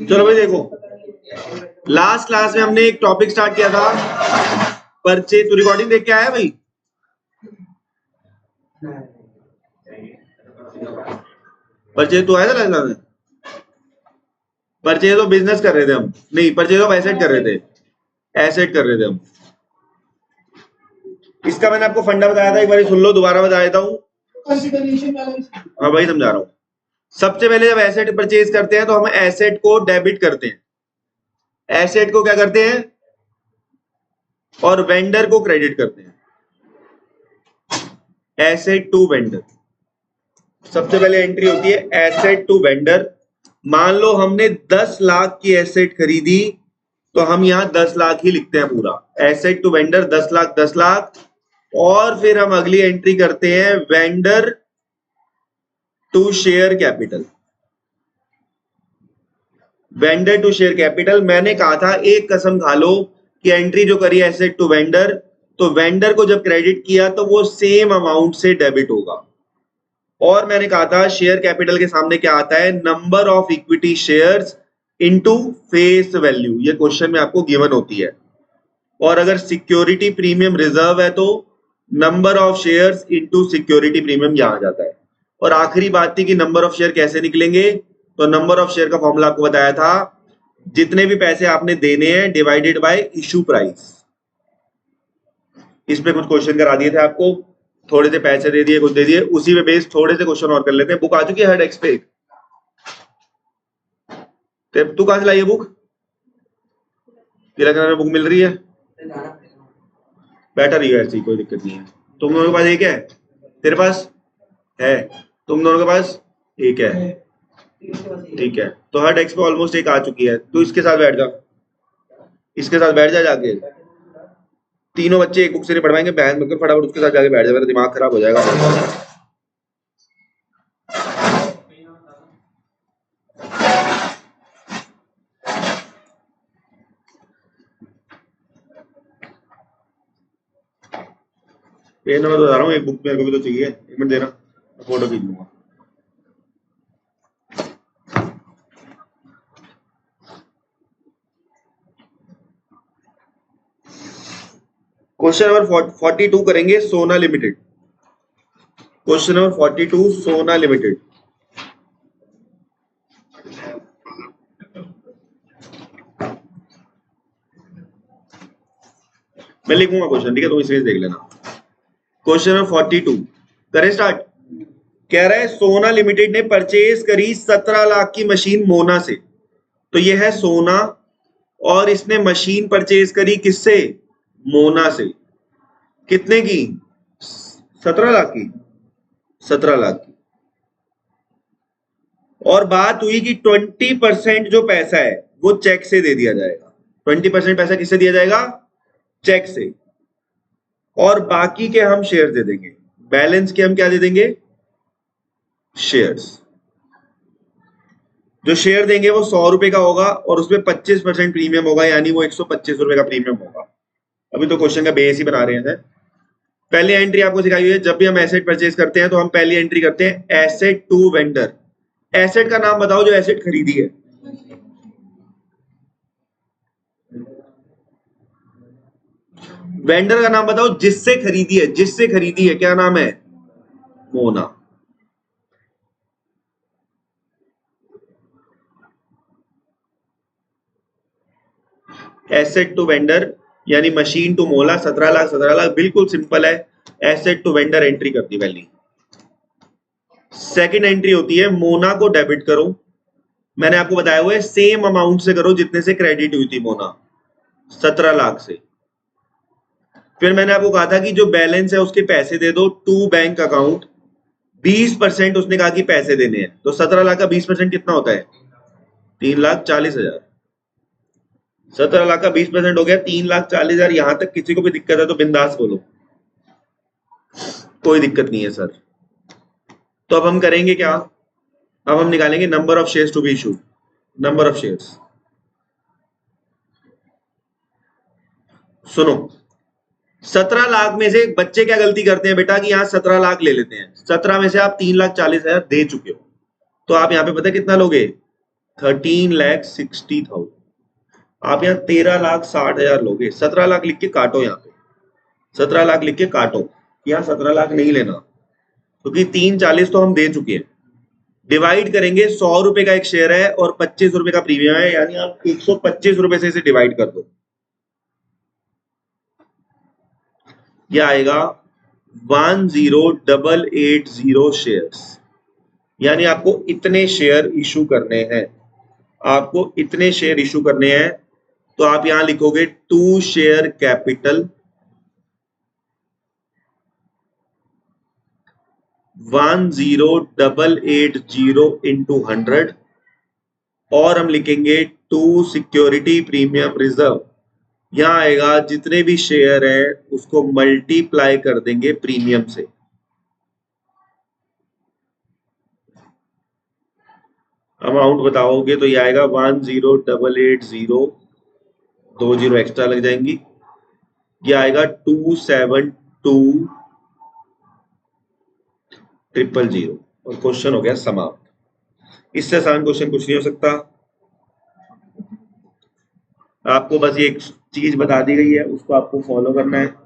चलो भाई देखो, लास्ट क्लास में हमने एक टॉपिक स्टार्ट किया था परचेज। तो रिकॉर्डिंग देख के आया भाई? परचेज तो आया था लास्ट क्लास में? परचेज तो बिजनेस कर रहे थे हम, नहीं परचेज ऑफ एसेट कर रहे थे, एसेट कर रहे थे हम। इसका मैंने आपको फंडा बताया था, एक बार सुन लो, दोबारा बता देता हूँ। हाँ भाई समझा रहा हूँ। सबसे पहले जब एसेट परचेज करते हैं तो हम एसेट को डेबिट करते हैं, एसेट को क्या करते हैं, और वेंडर को क्रेडिट करते हैं। एसेट टू वेंडर, सबसे पहले एंट्री होती है एसेट टू वेंडर। मान लो हमने 10 लाख की एसेट खरीदी, तो हम यहां 10 लाख ही लिखते हैं पूरा, asset to vendor 10 lakh 10 lakh. और फिर हम अगली एंट्री करते हैं vendor to share capital. Vendor to share capital, मैंने कहा था एक कसम खा लो कि एंट्री जो करी एसेट टू वेंडर, तो वेंडर को जब क्रेडिट किया तो वो सेम अमाउंट से डेबिट होगा। और मैंने कहा था शेयर कैपिटल के सामने क्या आता है, number of equity shares into face value. ये क्वेश्चन में आपको गिवन होती है। और अगर सिक्योरिटी प्रीमियम रिजर्व है तो number of shares into security premium यहां आ जाता है। और आखिरी बात थी कि नंबर ऑफ शेयर कैसे निकलेंगे, तो नंबर ऑफ शेयर का फॉर्मूला आपको बताया था, जितने भी पैसे आपने देने हैं डिवाइडेड बाय इशू प्राइस। इस पे कुछ क्वेश्चन करा दिए थे आपको, थोड़े से पैसे दे दिए, कुछ दे दिए, उसी पे बेस थोड़े से क्वेश्चन और कर लेते हैं। बुक आ चुकी है हेड एक्स पे? तू कहां से लाई है बुक? तेरा बुक मिल रही है, बैठा रही है ऐसी, कोई दिक्कत नहीं है। तुम दोनों के पास एक है, तेरे पास है, तुम दोनों के पास एक है, ठीक है। तो हेड एक्स पे ऑलमोस्ट एक आ चुकी है, तू इसके साथ बैठ जा, इसके साथ बैठ जा जाके। तीनों बच्चे एक बुक से नहीं पढ़वाएंगे, बहन मतलब फटाफट उसके साथ जाके बैठ जा, मेरा दिमाग खराब हो जाएगा। पेन नंबर बता रहा हूँ, एक बुक मेरे को भी तो चाहिए, एक मिनट देना, फोटो खींच लूंगा। क्वेश्चन नंबर 42 करेंगे, सोना लिमिटेड। क्वेश्चन नंबर 42, सोना लिमिटेड। मैं लिखूंगा क्वेश्चन, ठीक है, तुम इसे देख लेना। क्वेश्चन नंबर 42 करें स्टार्ट। कह रहा है सोना लिमिटेड ने परचेज करी 17 लाख की मशीन मोना से। तो ये है सोना, और इसने मशीन परचेज करी किससे, मोना से। कितने की? 17 लाख की, 17 लाख की। और बात हुई कि 20% जो पैसा है वो चेक से दे दिया जाएगा। 20% पैसा किससे दिया जाएगा? चेक से। और बाकी के हम शेयर दे देंगे, बैलेंस के हम क्या दे देंगे? शेयर्स। जो शेयर देंगे वो 100 रुपए का होगा, और उसमें 25% प्रीमियम होगा, यानी वो 125 रुपए का प्रीमियम होगा। अभी तो क्वेश्चन का बेस ही बना रहे हैं। पहली एंट्री आपको सिखाई हुई है, जब भी हम एसेट परचेज करते हैं तो हम पहली एंट्री करते हैं एसेट टू वेंडर। एसेट का नाम बताओ जो एसेट खरीदी है। वेंडर का नाम बताओ जिससे खरीदी है, जिससे खरीदी है, क्या नाम है? मोना। एसेट टू वेंडर यानी मशीन टू मोला, 17 लाख 17 लाख, बिल्कुल सिंपल है। एसेट टू वेंडर एंट्री कर दी पहली। सेकंड एंट्री होती है मोना को डेबिट करो। मैंने आपको बताया हुआ है सेम अमाउंट से करो जितने से क्रेडिट हुई थी मोना, 17 लाख से। फिर मैंने आपको कहा था कि जो बैलेंस है उसके पैसे दे दो टू बैंक अकाउंट। 20% उसने कहा कि पैसे देने हैं, तो 17 लाख का 20% कितना होता है? 3,40,000। 17 लाख का 20% हो गया 3,40,000। यहां तक किसी को भी दिक्कत है तो बिंदास बोलो, कोई दिक्कत नहीं है सर। तो अब हम करेंगे क्या, अब हम निकालेंगे number of shares to be issued, number of shares. सुनो, 17 लाख में से बच्चे क्या गलती करते हैं बेटा कि यहाँ 17 लाख ले लेते हैं, 17 में से आप 3,40,000 दे चुके हो, तो आप यहाँ पे पता कितना लोगे, 13,60,000। आप यहाँ 13,60,000 लोगे, 17 लाख लिख के काटो, यहाँ पे 17 लाख लिख के काटो, यहाँ 17 लाख नहीं लेना, क्योंकि 3,40 तो हम दे चुके हैं। डिवाइड करेंगे, 100 रुपए का एक शेयर है और 25 रुपए का प्रीमियम है, यानी आप 125 रुपए से इसे डिवाइड कर दो, यह आएगा 10,880 शेयर्स, यानी आपको इतने शेयर इशू करने हैं, आपको इतने शेयर इशू करने हैं। तो आप यहां लिखोगे 2 शेयर कैपिटल 10,880 इंटू 100, और हम लिखेंगे 2 सिक्योरिटी प्रीमियम रिजर्व, यहां आएगा जितने भी शेयर है उसको मल्टीप्लाई कर देंगे प्रीमियम से। अमाउंट बताओगे तो ये आएगा 10,880, 2 जीरो एक्स्ट्रा लग जाएंगी, ये आएगा 272,000 और क्वेश्चन हो गया समाप्त। इससे आसान क्वेश्चन कुछ नहीं हो सकता। आपको बस ये एक चीज बता दी गई है, उसको आपको फॉलो करना है।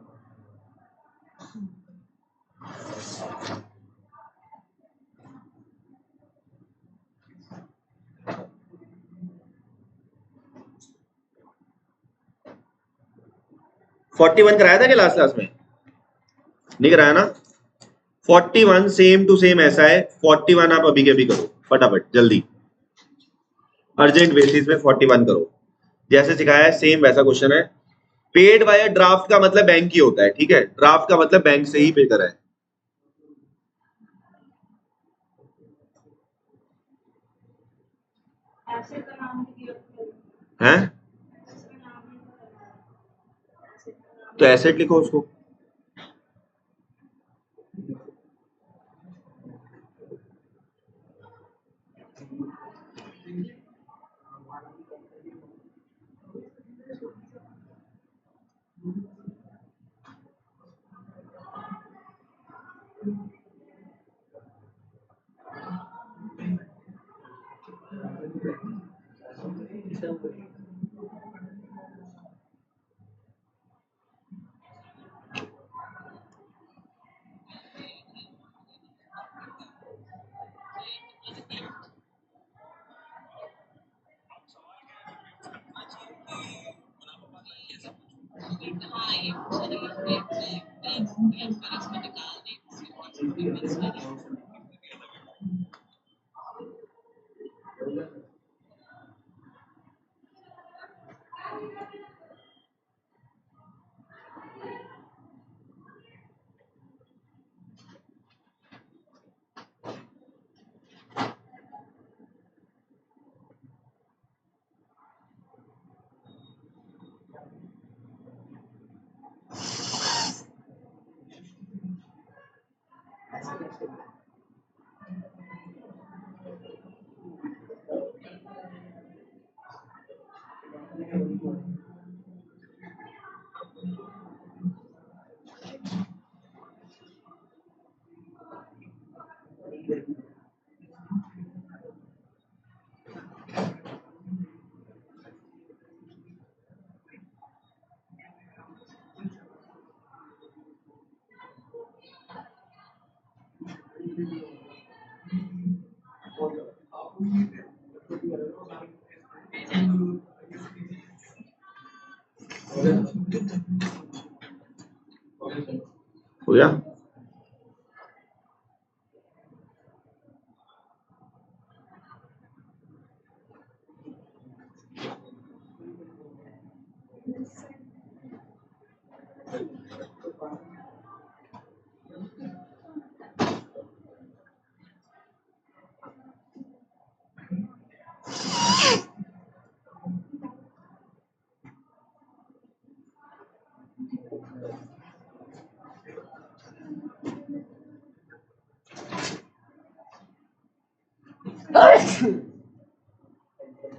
फोर्टी वन कराया था कि लास्ट क्लास में नहीं कराया ना, 41 सेम टू सेम ऐसा है, 41 आप अभी के अभी करो फटाफट जल्दी, अर्जेंट बेसिस में 41 करो, जैसे सिखाया है सेम वैसा क्वेश्चन है। पेड वाया ड्राफ्ट का मतलब बैंक ही होता है, ठीक है, ड्राफ्ट का मतलब बैंक से ही पे करा है तो एसेट लिखो उसको। हो गया।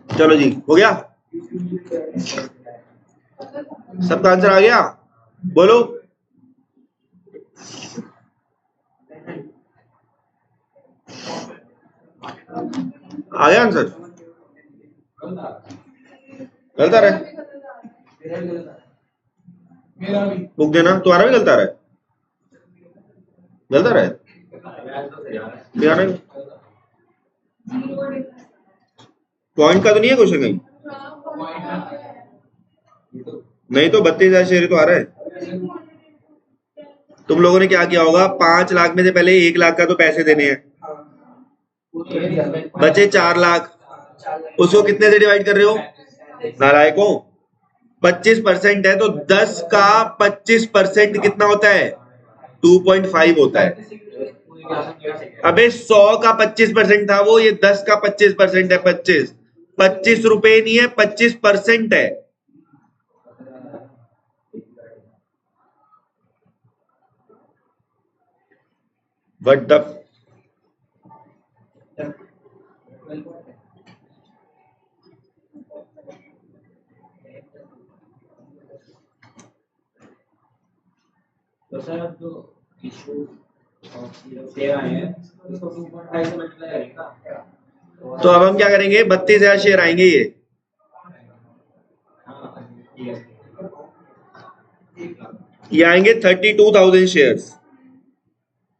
चलो जी, हो गया, सबका आंसर आ गया, बोलो। आ गया आंसर? गलत आ रहा है? बुक देना, तुम्हारा भी गलत आ रहा है? गलत आ रहा है? पॉइंट का तो नहीं है क्वेश्चन कहीं? नहीं तो 32,000 शेयर तो आ रहा है। तुम लोगों ने क्या किया होगा, 5 लाख में से पहले 1 लाख का तो पैसे देने हैं, बचे 4 लाख, उसको कितने से डिवाइड कर रहे हो नालायकों? 25% है तो 10 का 25% कितना होता है? 2.5 होता है। अबे 100 का 25% था वो, ये 10 का 25% है। 25 रुपए नहीं है, 25% है। What the तो सर अब जो इशू शेयर आए हैं उसको 2.5 से मल्टीप्लाई करेंगे। तो अब हम क्या करेंगे, 32,000 शेयर आएंगे ये। ये आएंगे 32,000 शेयर्स।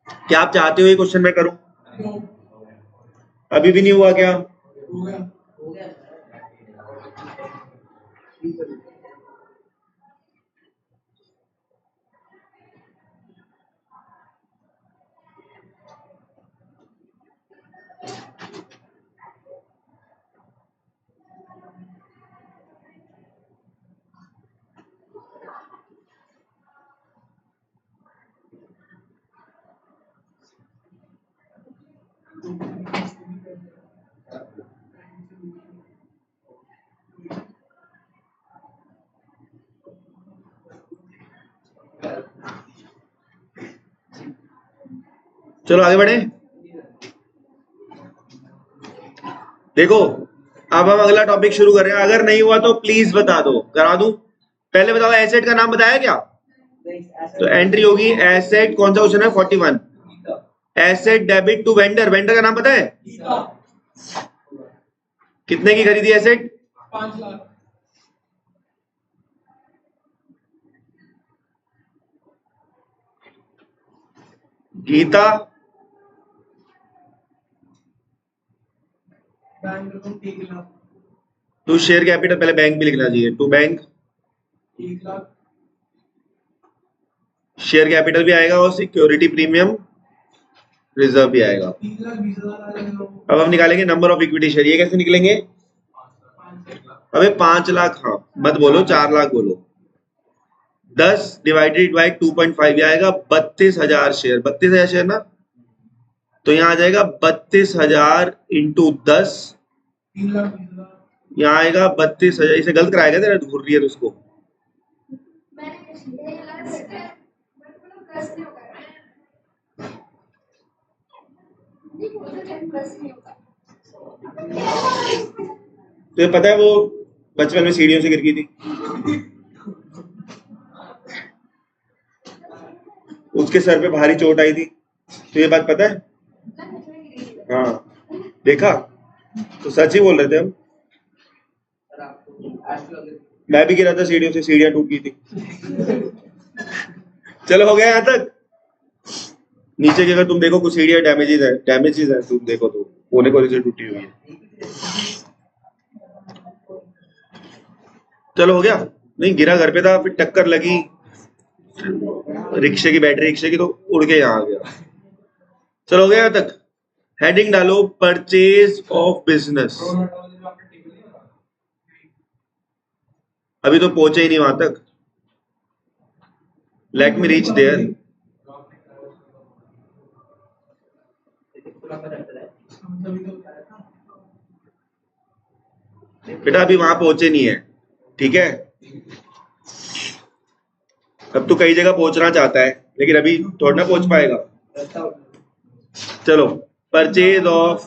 क्या आप चाहते हो ये क्वेश्चन मैं करूं? अभी भी नहीं हुआ क्या? चलो आगे बढ़े। देखो अब हम अगला टॉपिक शुरू कर रहे हैं। अगर नहीं हुआ तो प्लीज बता दो, करा दूं। पहले बताओ एसेट का नाम बताया क्या? तो एंट्री होगी एसेट, कौन सा क्वेश्चन है? 41। Asset debit to vendor, vendor का नाम पता है? कितने की खरीदी एसेट? 5 लाख। गीता बैंक रकम 1 लाख। टू शेयर कैपिटल, पहले बैंक भी लिखना चाहिए, to bank 1 lakh. Share capital भी आएगा और सिक्योरिटी प्रीमियम रिजर्व भी आएगा। 3,20,000 आ जाएगा। अब हम निकालेंगे नंबर ऑफ इक्विटी शेयर। ये कैसे निकलेंगे? अबे 5 लाख, हाँ मत बोलो 4 लाख बोलो। 10 डिवाइडेड बाई 2.5 आएगा 32,000 शेयर। 32,000 शेयर ना, तो यहाँ आ जाएगा 32,000 इंटू 10, 3,20,000। यहाँ आएगा 32,000। इसे गलत कराएगा तेरा, घूर रही है तो उसको। तो ये पता है वो बचपन में सीढ़ियों से गिर गई थी, उसके सर पे भारी चोट आई थी, तो ये बात पता है? हाँ देखा, तो सच ही बोल रहे थे हम। मैं भी गिरा था सीढ़ियों से, सीढ़ियां टूट गई थी। चलो हो गया यहाँ तक। नीचे की अगर तुम देखो कुछ सीढ़ियां डैमेजेस है तुम देखो तो कोने कोने से टूटी हुई है। चलो हो गया। नहीं गिरा घर पे था, फिर टक्कर लगी रिक्शे की, बैटरी रिक्शे की, तो उड़ के यहाँ आ गया। चलो हो गया यहाँ तक। हेडिंग डालो परचेज ऑफ बिजनेस। अभी तो पहुंचे ही नहीं वहां तक। Let me reach there. बेटा अभी वहां पहुंचे नहीं है, ठीक है? अब तो कई जगह पहुंचना चाहता है लेकिन अभी थोड़ा ना पहुंच पाएगा। चलो परचेज ऑफ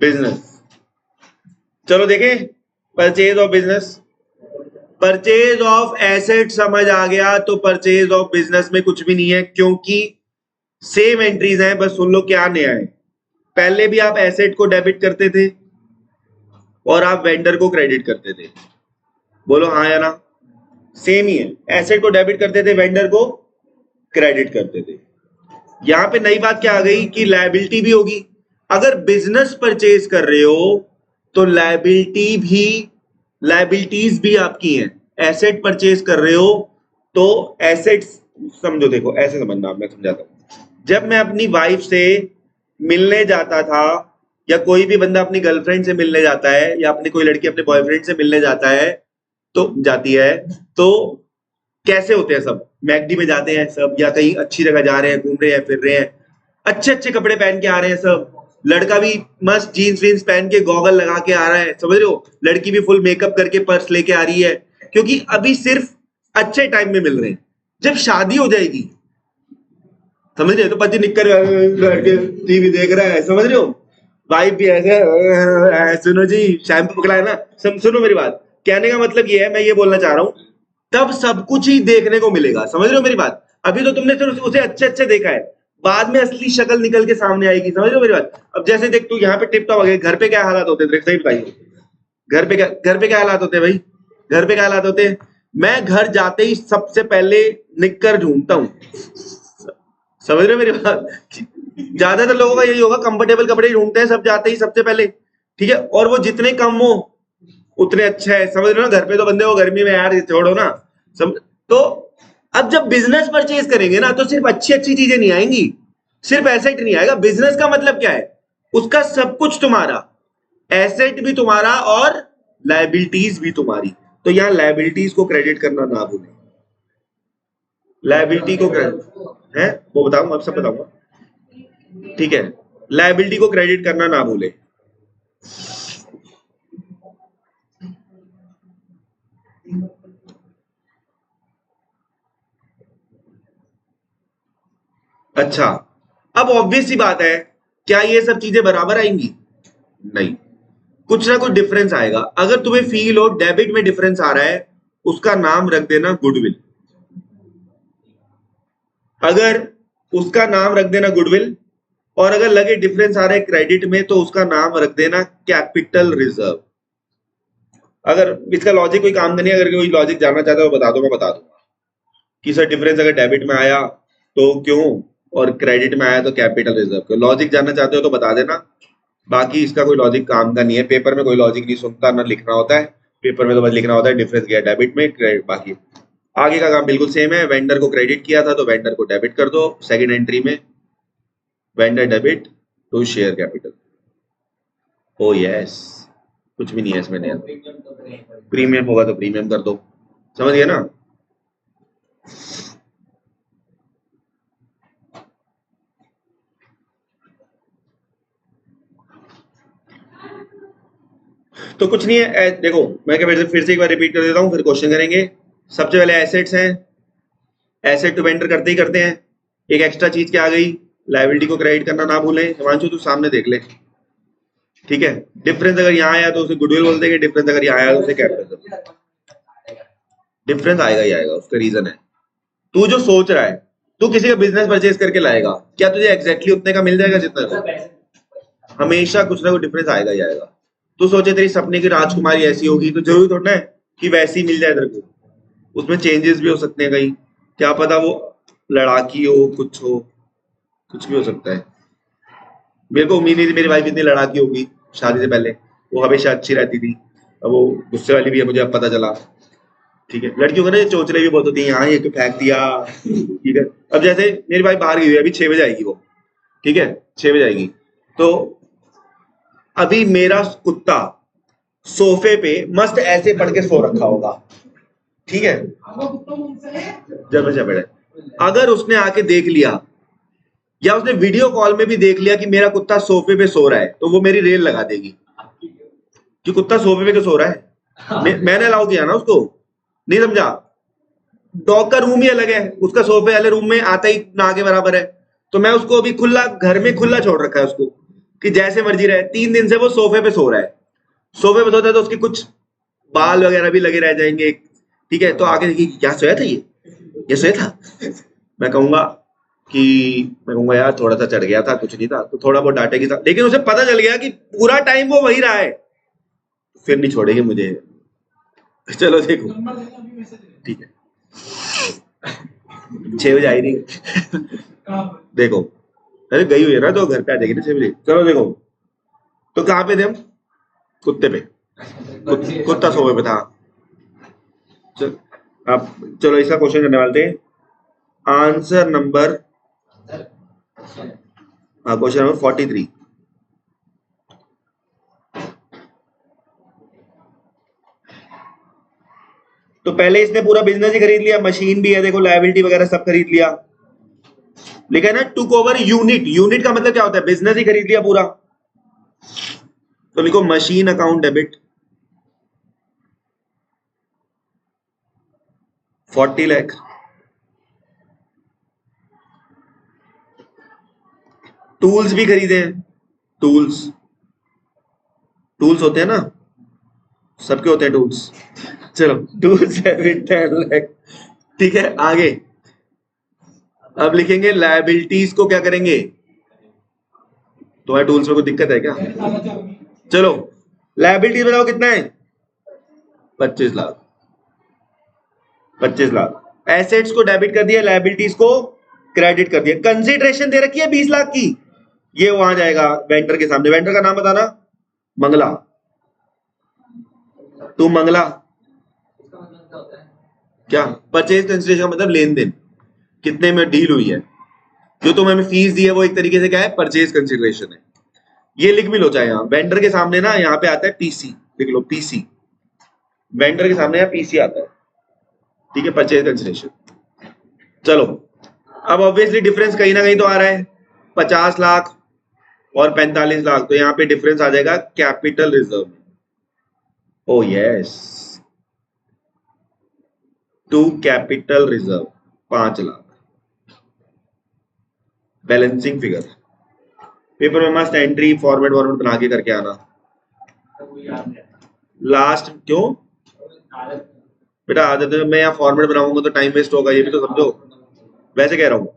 बिजनेस। चलो देखें, purchase of business, purchase of asset समझ आ गया। तो परचेज ऑफ बिजनेस में कुछ भी नहीं है, क्योंकि सेम एंट्रीज हैं, बस सुन लो क्या नया है। पहले भी आप एसेट को डेबिट करते थे और आप वेंडर को क्रेडिट करते थे, बोलो हाँ या ना? सेम ही है, एसेट को डेबिट करते थे, वेंडर को क्रेडिट करते थे। यहां पे नई बात क्या आ गई कि लायबिलिटी भी होगी। अगर बिजनेस परचेज कर रहे हो तो लायबिलिटीज भी आपकी हैं। एसेट परचेज कर रहे हो तो एसेट्स समझो, देखो ऐसे समझना, मैं समझाता हूं। जब मैं अपनी वाइफ से मिलने जाता था, या कोई भी बंदा अपनी गर्लफ्रेंड से मिलने जाता है, या अपनी कोई लड़की अपने बॉयफ्रेंड से मिलने जाता है तो जाती है, तो कैसे होते हैं सब? मैकडी में जाते हैं सब, या कहीं अच्छी जगह जा रहे हैं, घूम रहे हैं, फिर रहे हैं, अच्छे अच्छे कपड़े पहन के आ रहे हैं सब। लड़का भी मस्त जीन्स वीन्स पहन के गॉगल लगा के आ रहा है, समझ रहे हो? लड़की भी फुल मेकअप करके पर्स लेके आ रही है, क्योंकि अभी सिर्फ अच्छे टाइम में मिल रहे हैं। जब शादी हो जाएगी, समझ रहे हो, तो पति निकल के टीवी देख रहा है, समझ रहे हो? वाइफ भी ऐसे सुनो जी शैम्पू पकड़ा है ना, सुनो मेरी बात, कहने का मतलब ये है, मैं ये बोलना चाह रहा हूं, तब सब कुछ ही देखने को मिलेगा। समझ रहे हो मेरी बात? अभी तो तुमने सिर्फ उसे अच्छे अच्छे देखा है, बाद में असली शक्ल निकल के सामने आएगी। समझ रहे हो मेरी बात? अब जैसे देख, तू यहाँ पे टिप टॉप आ गया, घर पे क्या हालात होते हैं सही बताइए? घर पे क्या हालात होते हैं भाई? घर पे क्या हालात होते हैं? मैं घर जाते ही सबसे पहले निक्कर ढूंढता हूं, समझ रहे हो मेरी बात? ज्यादातर लोगों का यही होगा, कंफर्टेबल कपड़े ढूंढते हैं सब जाते ही सबसे पहले, ठीक है? और वो जितने कम हो उतने अच्छे है, समझ रहे हो ना? घर पे तो बंदे को गर्मी में यार छोड़ो ना, तो अब जब बिजनेस परचेज करेंगे ना, तो सिर्फ अच्छी अच्छी चीजें नहीं आएंगी, सिर्फ एसेट नहीं आएगा। बिजनेस का मतलब क्या है? उसका सब कुछ तुम्हारा, एसेट भी तुम्हारा और लायबिलिटीज भी तुम्हारी। तो यहां लायबिलिटीज को क्रेडिट करना ना भूलें। लायबिलिटी को क्रेडिट है वो बताऊंगा, अब सब बताऊंगा, ठीक है? लायबिलिटी को क्रेडिट करना ना भूलें। अच्छा, अब ऑब्वियस सी बात है, क्या ये सब चीजें बराबर आएंगी? नहीं, कुछ ना कुछ डिफरेंस आएगा। अगर तुम्हें फील हो डेबिट में डिफरेंस आ रहा है, उसका नाम रख देना गुडविल। अगर उसका नाम रख देना गुडविल, और अगर लगे डिफरेंस आ रहा है क्रेडिट में, तो उसका नाम रख देना कैपिटल रिजर्व। अगर इसका लॉजिक कोई काम नहीं है, अगर कोई लॉजिक जानना चाहता है तो बता दो, मैं बता दूंगा कि सर डिफरेंस अगर डेबिट में आया तो क्यों, और क्रेडिट में आया तो कैपिटल रिजर्व क्यों। लॉजिक जानना चाहते हो तो बता देना, बाकी इसका कोई लॉजिक काम का नहीं है। पेपर में कोई लॉजिक नहीं सुनता, ना लिखना होता है पेपर में, तो बस लिखना होता है डिफरेंस गया डेबिट में, क्रेडिट। बाकी आगे का काम बिल्कुल सेम है। वेंडर को क्रेडिट किया था तो वेंडर को डेबिट कर दो, सेकंड एंट्री में vendor debit to share capital. Oh yes, कुछ भी नहीं है इसमें नया। प्रीमियम होगा तो प्रीमियम कर दो, समझ गए ना? तो कुछ नहीं है, देखो मैं फिर से एक बार रिपीट कर देता हूं, फिर क्वेश्चन करेंगे। सबसे पहले एसेट्स हैं, एसेट टू वेंडर करते ही करते हैं। एक एक्स्ट्रा चीज क्या आ गई? लायबिलिटी को क्रेडिट करना ना भूलें। हिमांशु तू सामने देख ले, ठीक है? डिफरेंस अगर यहाँ आया तो उसे गुडविल बोल देंगे, डिफरेंस अगर यहाँ आया तो उसे कैपिटल। डिफरेंस आएगा ही आएगा, उसका रीजन है तू जो सोच रहा है। तू किसी का बिजनेस परचेज करके लाएगा, क्या तुझे एग्जैक्टली उतने का मिल जाएगा जितना? हमेशा कुछ ना कुछ डिफरेंस आएगा ही आएगा। तू सोचे तेरी सपने की राजकुमारी ऐसी होगी, तो जरूरी थोड़ा है कि वैसी मिल जाए तेरे को, उसमें चेंजेस भी हो सकते हैं कहीं, क्या पता वो लड़ाकी हो, कुछ भी हो सकता है। मेरे को उम्मीद नहीं थी मेरी वाइफ इतनी लड़ाकी होगी शादी से पहले, वो हमेशा अच्छी रहती थी, अब वो गुस्से वाली भी है, मुझे अब पता चला, ठीक है? लड़कियों को ना ये चोचले भी बहुत होती है, यहाँ ये क्यों फेंक दिया, ठीक है? अब जैसे मेरी वाइफ बाहर गई हुई है, अभी 6 बजे आएगी वो, ठीक है? 6 बजे आएगी, तो अभी मेरा कुत्ता सोफे पे मस्त ऐसे पड़ के सो रखा होगा, ठीक है? जब बच्चा बैठे, अगर उसने आके देख लिया या उसने वीडियो कॉल में भी देख लिया कि मेरा कुत्ता सोफे पे सो रहा है, तो वो मेरी रेल लगा देगी कि कुत्ता सोफे पे क्यों सो रहा है। मैंने अलाउ किया ना उसको, नहीं समझा? डॉग का रूम ही अलग है, उसका सोफे वाले रूम में आता ही ना के बराबर है, तो मैं उसको अभी खुला घर में खुला छोड़ रखा है उसको कि जैसे मर्जी रहे। 3 दिन से वो सोफे पे सो रहा है, सोफे पे सोता है तो उसके कुछ बाल वगैरह भी लगे रह जाएंगे, ठीक है, तो आगे देखिए क्या सोया था, ये सोया था। मैं कहूंगा यार थोड़ा सा चढ़ गया था, कुछ नहीं था, तो थोड़ा बहुत डांटेगी था, लेकिन उसे पता चल गया कि पूरा टाइम वो वही रहा है, फिर नहीं छोड़ेगी मुझे। चलो देखो, नंबर देना अभी मैसेज ठीक है, 6 बजे आई नहीं, कहाँ पर देखो, अरे गई हुई है ना तो घर पे आ जाएगी ना 6 बजे। चलो देखो, तो कहाँ पे थे हम? कुत्ते पे, कुत्ता सोफे पे था। चल, अब चलो इसका क्वेश्चन करने वाले थे, आंसर नंबर, हाँ क्वेश्चन नंबर 43। तो पहले इसने पूरा बिजनेस ही खरीद लिया, मशीन भी है देखो, लायबिलिटी वगैरह सब खरीद लिया, लिखा है ना टुक ओवर यूनिट, यूनिट का मतलब क्या होता है, बिजनेस ही खरीद लिया पूरा, तो लिखो machine account debit 40 lakh. Tools भी खरीदे हैं, टूल्स, टूल्स होते हैं ना, सबके होते हैं टूल्स, चलो टूल्स डेबिट 10 लाख, ठीक है। आगे अब लिखेंगे लायबिलिटीज को क्या करेंगे, तुम्हारे टूल्स में कोई दिक्कत है क्या? चलो लायबिलिटी बताओ कितना है, 25 लाख, 25 लाख। एसेट्स को डेबिट कर दिया, लायबिलिटीज को क्रेडिट कर दिया, कंसिडरेशन दे रखी है 20 लाख की, ये वहां जाएगा वेंडर के सामने। वेंडर का नाम बताना, मंगला, तू मंगला, क्या परचेज कंसिडरेशन का मतलब लेन देन, कितने में डील हुई है, जो तुम हमें फीस दी है वो एक तरीके से क्या है, परचेज कंसिडरेशन है। ये लिख भी लो चाहे, यहाँ वेंडर के सामने ना यहाँ पे आता है पीसी, लिख लो पीसी, वेंडर के सामने यहाँ पीसी आता है, ठीक है, परचेज कंसिडरेशन। चलो अब ऑब्वियसली डिफरेंस कहीं ना कहीं तो आ रहा है, 50 लाख और 45 लाख, तो यहाँ पे डिफरेंस आ जाएगा capital reserve, oh yes, to capital reserve 5 lakh, balancing figure, paper में मस्त एंट्री फॉर्मेट बना के करके आना। लास्ट क्यों बेटा, आदत है, मैं यहाँ फॉर्मेट बनाऊंगा तो टाइम वेस्ट होगा, ये भी तो समझो, वैसे कह रहा हूँ,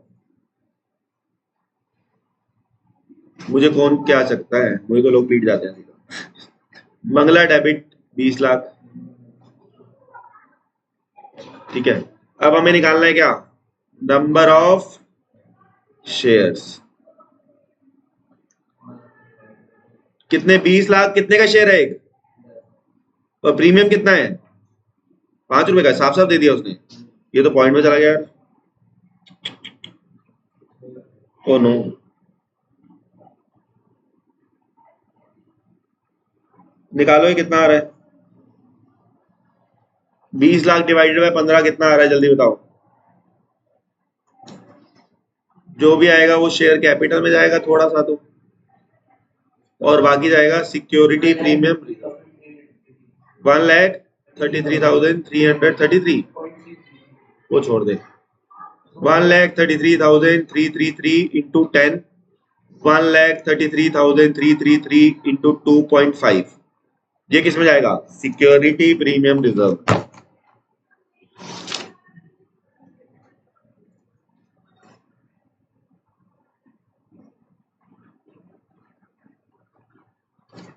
मुझे कौन क्या सकता है, मुझे तो लोग पीट जाते हैं। मंगला डेबिट 20 लाख, ठीक है। अब हमें निकालना है क्या, नंबर ऑफ शेयर्स, कितने, 20 लाख, कितने का शेयर है एक, और प्रीमियम कितना है, 5 रुपए का, साफ साफ दे दिया उसने, ये तो पॉइंट में चला गया यार, ओ नो, निकालो ये कितना आ रहा है, 20 लाख डिवाइडेड बाय 15 कितना आ रहा है, जल्दी बताओ। जो भी आएगा वो शेयर कैपिटल में जाएगा थोड़ा सा तो, और बाकी जाएगा सिक्योरिटी प्रीमियम 1,33,333, वो छोड़ दे, 1,33,333 इंटू 10, 1,33,333 इंटू 2.5, ये किस में जाएगा, सिक्योरिटी प्रीमियम रिजर्व।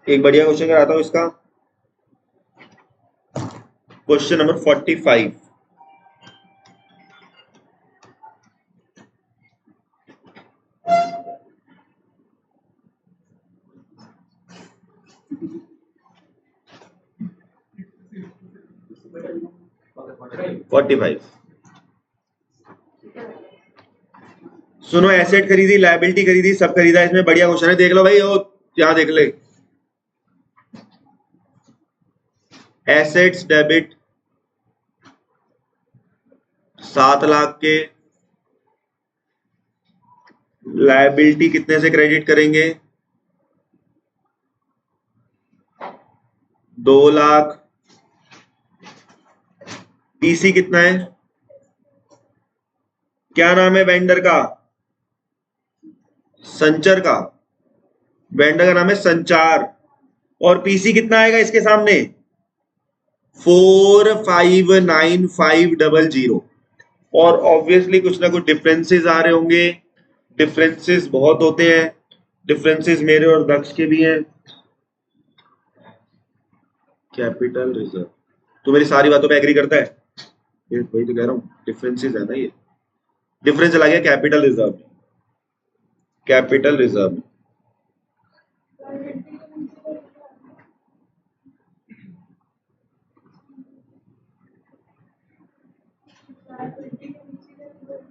एक बढ़िया क्वेश्चन कराता हूं इसका, क्वेश्चन नंबर 45, सुनो, एसेट खरीदी, लायबिलिटी खरीदी, सब खरीदा, इसमें बढ़िया क्वेश्चन है, देख लो भाई, वो यहाँ देख ले, एसेट्स डेबिट 7 लाख के, लायबिलिटी कितने से क्रेडिट करेंगे, 2 लाख, पीसी कितना है, क्या नाम है वेंडर का, संचर का, वेंडर का नाम है संचार, और पीसी कितना आएगा इसके सामने 459,500 और ऑब्वियसली कुछ ना कुछ डिफरेंसेस आ रहे होंगे, डिफरेंसेस बहुत होते हैं, डिफरेंसेस मेरे और दक्ष के भी हैं। कैपिटल रिजर्व तो मेरी सारी बातों पे एग्री करता है, ये वही तो कह रहा हूँ, डिफरेंसेस है ना, ये डिफरेंस चला गया कैपिटल रिजर्व, कैपिटल रिजर्व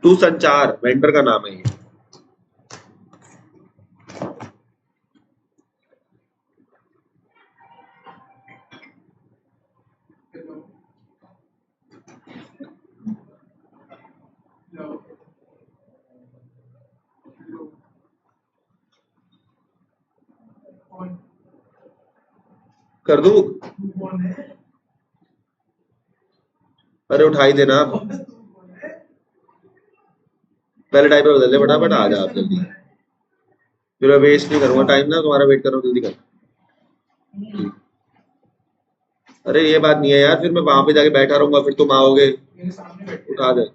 2 संचार वेंडर का नाम है ये। कर दूं? अरे उठाई देना आप, पहले टाइप पे बदल दे फटाफट, आ जा आप जल्दी, फिर वेस्ट नहीं करूंगा टाइम ना, तुम्हारा वेट कर रहा हूँ, जल्दी कर। अरे ये बात नहीं है यार, फिर मैं वहां पे जाके बैठा रहूंगा, फिर तुम आओगे, उठा दे।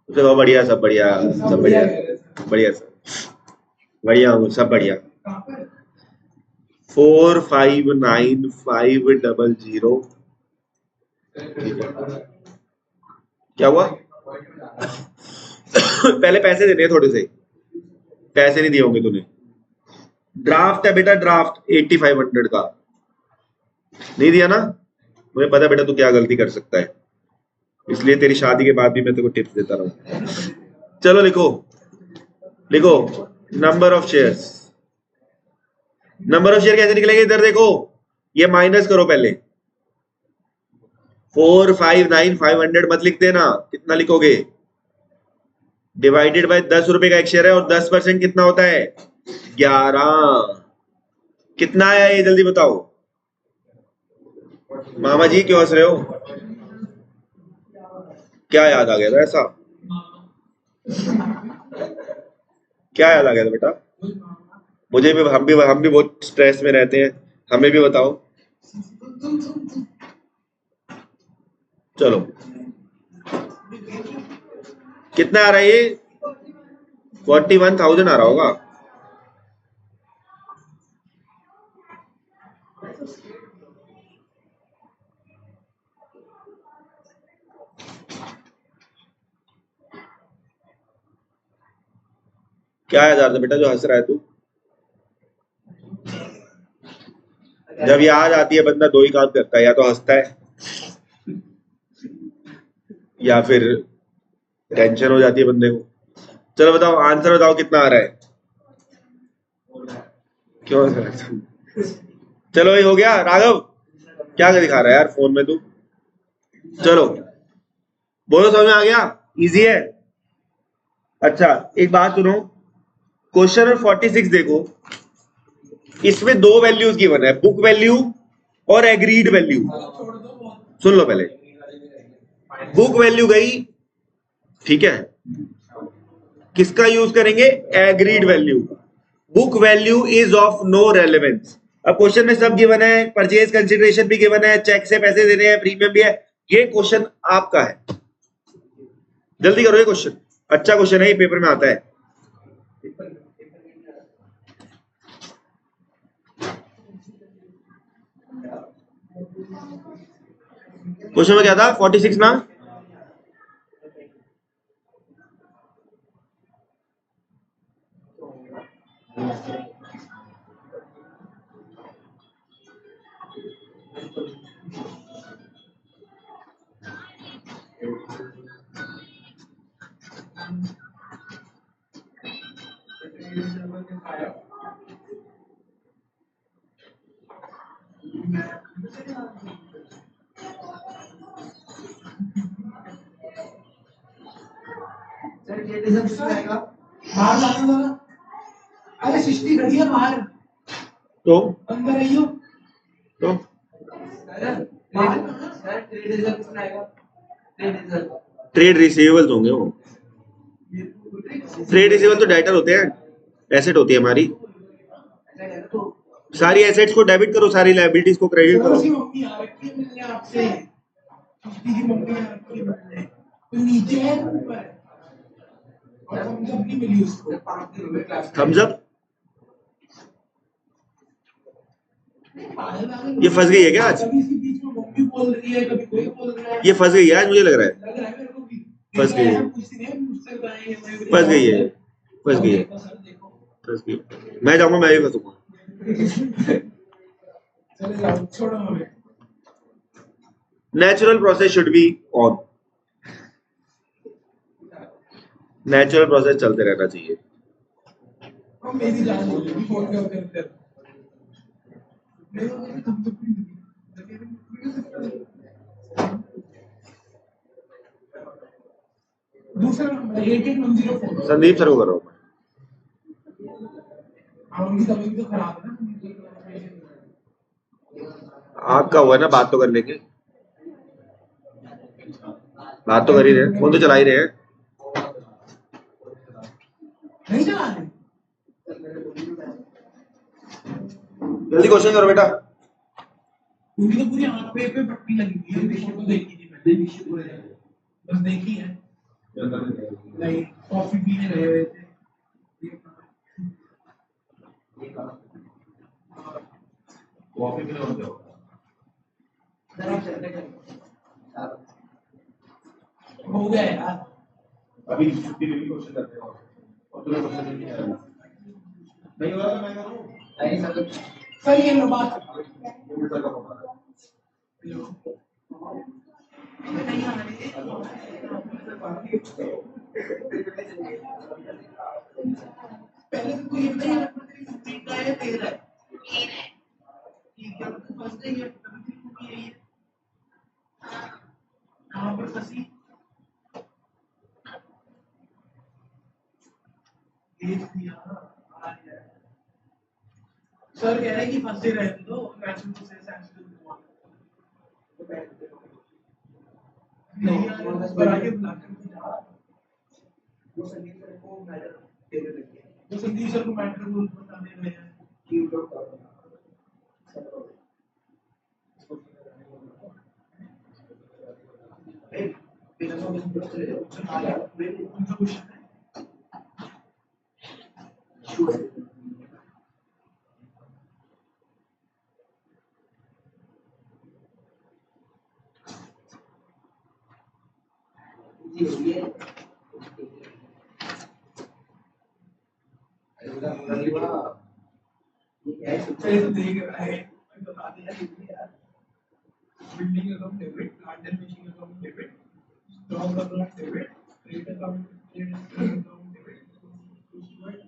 चलो बढ़िया, सब बढ़िया, सब बढ़िया, बढ़िया सर, बढ़िया हूँ, सब बढ़िया। 459,500 क्या हुआ? पहले पैसे देने हैं थोड़े से, पैसे नहीं दिए होंगे तूने। ड्राफ्ट है बेटा, ड्राफ्ट 8500 का नहीं दिया ना, मुझे पता बेटा तू क्या गलती कर सकता है, इसलिए तेरी शादी के बाद भी मैं तेरे को टिप्स देता रहूं। चलो लिखो, लिखो number of shares, number of share कैसे निकलेंगे, इधर देखो, ये माइनस करो पहले, 459,500 मत लिख देना, कितना लिखोगे, डिवाइडेड बाय 10 रुपए का एक शेयर है और 10% कितना होता है 11, कितना आया ये जल्दी बताओ। मामा जी क्यों हंस रहे हो, क्या याद आ गया था ऐसा, क्या याद आ गया था बेटा? मुझे भी, हम भी बहुत स्ट्रेस में रहते हैं, हमें भी बताओ। चलो कितना आ रहा है ये, 41,000 आ रहा होगा। क्या याद आ रहा था बेटा जो हंस रहा है तू? जब याद आती है बंदा दो ही काम करता है, या तो हंसता है या फिर टेंशन हो जाती है बंदे को। चलो बताओ, आंसर बताओ कितना आ रहा है, क्यों हंस रहा है? चलो ये हो गया। राघव क्या दिखा रहा है यार फोन में तू? चलो बोलो, समझ में आ गया, इजी है। अच्छा एक बात सुनो, क्वेश्चन नंबर 46 देखो, इसमें दो वैल्यूज गिवन है, बुक वैल्यू और एग्रीड वैल्यू। सुन लो पहले, बुक वैल्यू गई, ठीक है, किसका यूज करेंगे, agreed value. Book value is of no relevance. अब क्वेश्चन में सब गिवन है, परचेज कंसिडरेशन भी गिवन है, चेक से पैसे देने हैं, प्रीमियम भी है, ये क्वेश्चन आपका है, जल्दी करो, ये क्वेश्चन अच्छा क्वेश्चन है, ये पेपर में आता है। क्वेश्चन में क्या था 46 ना, अरे सृष्टि खड़ी है बाहर, तो अंदर आइयो, तो ट्रेड रिजर्व कितना आएगा, ट्रेड रिजर्व ट्रेड रिसीवेबल्स होंगे वो, ट्रेड रिसीवेबल तो डेटर होते हैं, एसेट होती है हमारी। सारी एसेट्स को डेबिट करो, सारी लायबिलिटीज को क्रेडिट करो। उसकी मम्मी आ रखी है मिलने आपसे, उसकी मम्मी आ रखी है मिलने, तो नीचे है ऊपर है, और थम्स अप नहीं मिली उसको 5 दिन हुए क्लास। थम्स अप ये फंस गई है क्या आज? कभी इसके बीच में मम्मी बोल रही है, कभी कोई बोल रहा है। ये फंस गई है आज, मुझे लग रहा है लग रहा है मेरे को भी फंस गई है, कुछ नहीं मुझसे बताएंगे। फंस गई है, फंस गई है, फंस गई। मैं जाऊंगा, मैं भी फंसूंगा। चले जाओ, छोड़ो हमें। Natural process should be on, natural process चलते रहना चाहिए। हम मेरी जान हो गई फोन करते मेरे को तुम तो दूसरा नंबर 8810 संदीप सर को कर रहा हूँ मैं। उनकी तबीयत तो खराब है ना। आपका हुआ है ना, बात तो कर लेंगे, बात तो कर ही रहे, फोन तो चला ही रहे हैं। नहीं चला रहे, जल्दी क्वेश्चन करो बेटा। उनकी तो पूरी आंख पे पट्टी लगी हुई है, विषय को देखी थी मैंने, विषय को बस देखी है, नहीं कॉफी पीने गए हुए थे। कॉफी पीने हो जाओ, हो गया यार, अभी छुट्टी ले ली, क्वेश्चन करते हैं और तुम्हें क्वेश्चन नहीं आया, नहीं हो रहा तो मैं करूं। नहीं सर ये लो बात सर का फोन आ रहा है। पहले तो ये नहीं का है तेरा है ठीक है, तो फंस गई है, तभी तो यही है कहां पर फंसी। देख दिया आ गया। सर कह रहे हैं कि फंसे रहे तो नेचुरल प्रोसेस नहीं यार, पर आगे बुला कर वो संदीप सर को मैटर दे रहे हैं, वो संदीप सर को मैटर बोल बता दे रहे हैं कि लोग बिना समझ के चले जाओ, चल आ यार मेरे उनका क्वेश्चन है ये चलिए तो देख रहा है बता दिया यार, building account debit, plant and machine account debit, stock account debit, credit account debit,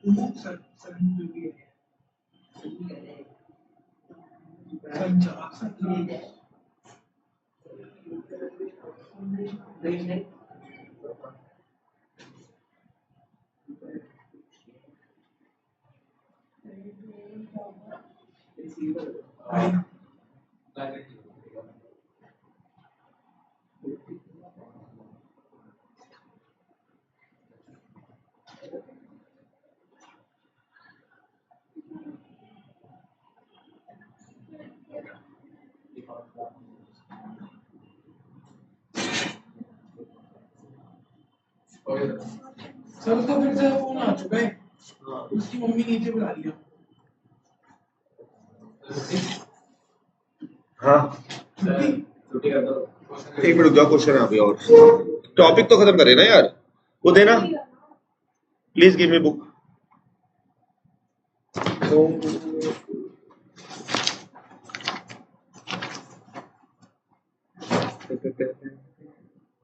to sir जो भी है नहीं सर उसका फिर से फोन आ चुका है, उसकी मम्मी नीचे बुला लिया। हाँ छुट्टी कर दो। एक मिनट रुक जाओ, क्वेश्चन है अभी और, टॉपिक तो खत्म करे ना यार, वो देना please, give me book.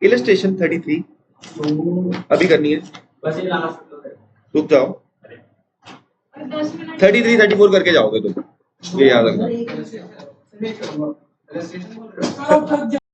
Illustration 33 अभी करनी है, बस ये लास्ट रुक जाओ, 33 34 करके जाओगे तुम, ये याद रखना।